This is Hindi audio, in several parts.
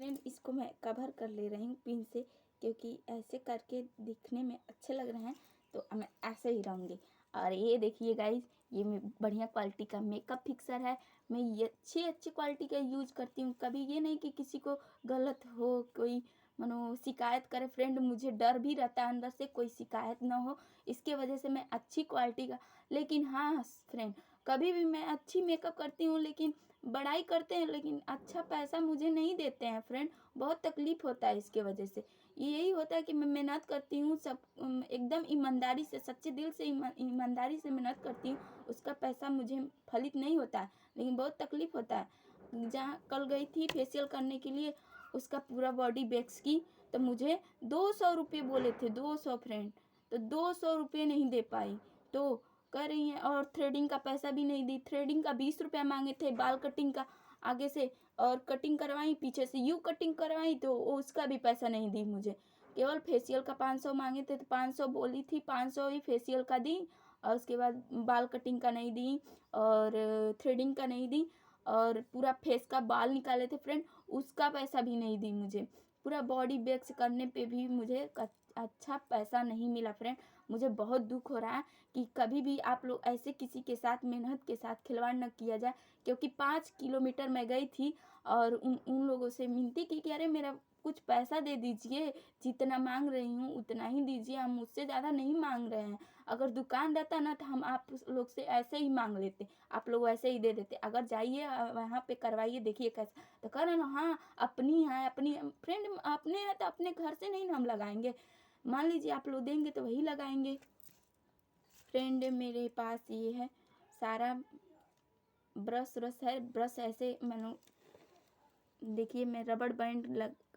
फ्रेंड इसको मैं कवर कर ले रही हूँ पिन से, क्योंकि ऐसे करके दिखने में अच्छे लग रहे हैं तो मैं ऐसे ही रहूँगी। और ये देखिए गाइज, ये मैं बढ़िया क्वालिटी का मेकअप फिक्सर है। मैं ये अच्छी क्वालिटी का यूज करती हूँ। कभी ये नहीं कि किसी को गलत हो, कोई मानो शिकायत करे। फ्रेंड मुझे डर भी रहता है अंदर से कोई शिकायत ना हो, इसके वजह से मैं अच्छी क्वालिटी का। लेकिन हाँ फ्रेंड, कभी भी मैं अच्छी मेकअप करती हूँ, लेकिन बड़ाई करते हैं लेकिन अच्छा पैसा मुझे नहीं देते हैं फ्रेंड। बहुत तकलीफ होता है इसके वजह से। यही होता है कि मैं मेहनत करती हूँ, सब एकदम ईमानदारी से, सच्चे दिल से ईमानदारी से मेहनत करती हूँ, उसका पैसा मुझे फलित नहीं होता है, लेकिन बहुत तकलीफ होता है। जहाँ कल गई थी फेशियल करने के लिए, उसका पूरा बॉडी वैक्स की, तो मुझे 200 रुपये बोले थे, 200 फ्रेंड, तो 200 रुपये नहीं दे पाई। तो कह रही हैं, और थ्रेडिंग का पैसा भी नहीं दी। थ्रेडिंग का 20 रुपया मांगे थे, बाल कटिंग का आगे से, और कटिंग करवाई पीछे से, यू कटिंग करवाई तो उसका भी पैसा नहीं दी मुझे। केवल फेशियल का 500 मांगे थे, तो 500 बोली थी, 500 ही फेशियल का दी, और उसके बाद बाल कटिंग का नहीं दी, और थ्रेडिंग का नहीं दी, और पूरा फेस का बाल निकाले थे फ्रेंड, उसका पैसा भी नहीं दी मुझे। पूरा बॉडी वैक्स करने पे भी मुझे अच्छा पैसा नहीं मिला फ्रेंड। मुझे बहुत दुख हो रहा है कि कभी भी आप लोग ऐसे किसी के साथ, मेहनत के साथ खिलवाड़ न किया जाए। क्योंकि 5 किलोमीटर मैं गई थी और उन लोगों से विनती की कि अरे मेरा कुछ पैसा दे दीजिए, जितना मांग रही हूँ उतना ही दीजिए, हम मुझसे ज़्यादा नहीं मांग रहे हैं। अगर दुकान रहता ना तो हम आप लोग से ऐसे ही मांग लेते, आप लोग ऐसे ही दे देते। अगर जाइए वहाँ पे करवाइए, देखिए कैसा। तो कह रहे ना, हाँ अपनी है, अपनी फ्रेंड, अपने है तो अपने घर से नहीं ना हम लगाएंगे। मान लीजिए आप लोग देंगे तो वही लगाएंगे। फ्रेंड मेरे पास ये है सारा ब्रश है। ब्रश ऐसे मैंने, देखिए मैं रबड़ बैंड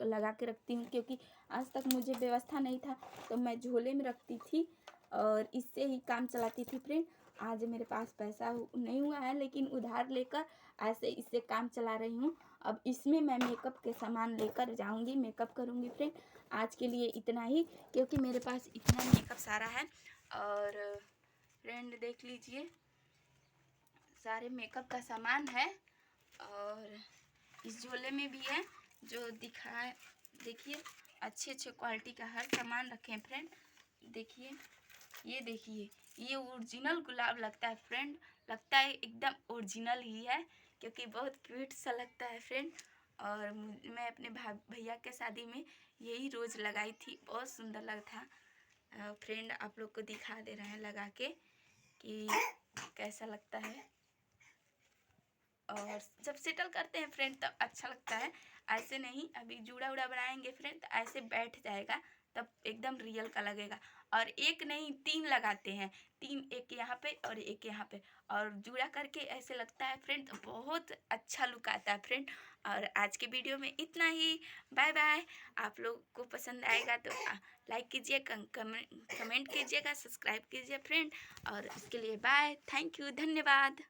लगा के रखती हूँ, क्योंकि आज तक मुझे व्यवस्था नहीं था तो मैं झोले में रखती थी और इससे ही काम चलाती थी फ्रेंड। आज मेरे पास पैसा नहीं हुआ है, लेकिन उधार लेकर ऐसे इससे काम चला रही हूँ। अब इसमें मैं मेकअप के सामान लेकर जाऊँगी, मेकअप करूँगी फ्रेंड। आज के लिए इतना ही, क्योंकि मेरे पास इतना मेकअप सारा है। और फ्रेंड देख लीजिए, सारे मेकअप का सामान है, और इस झोले में भी है जो दिखाए। देखिए अच्छे क्वालिटी का हर सामान रखे हैं फ्रेंड। देखिए, ये देखिए, ये ओरिजिनल गुलाब लगता है फ्रेंड, लगता है एकदम ओरिजिनल ही है, क्योंकि बहुत क्यूट सा लगता है फ्रेंड। और मैं अपने भैया के शादी में यही रोज़ लगाई थी, बहुत सुंदर लगता था फ्रेंड। आप लोग को दिखा दे रहे हैं लगा के कि कैसा लगता है। और जब सेटल करते हैं फ्रेंड तब अच्छा लगता है, ऐसे नहीं। अभी जूड़ा उड़ा बनाएंगे फ्रेंड तो ऐसे बैठ जाएगा, तब एकदम रियल का लगेगा। और एक नहीं 3 लगाते हैं, 3, एक यहाँ पे और एक यहाँ पे, और जूड़ा करके ऐसे लगता है फ्रेंड, तो बहुत अच्छा लुक आता है फ्रेंड। और आज के वीडियो में इतना ही। Bye bye. आप लोग को पसंद आएगा तो लाइक कीजिए, कमेंट कीजिएगा, सब्सक्राइब कीजिए फ्रेंड। और इसके लिए बाय, थैंक यू, धन्यवाद।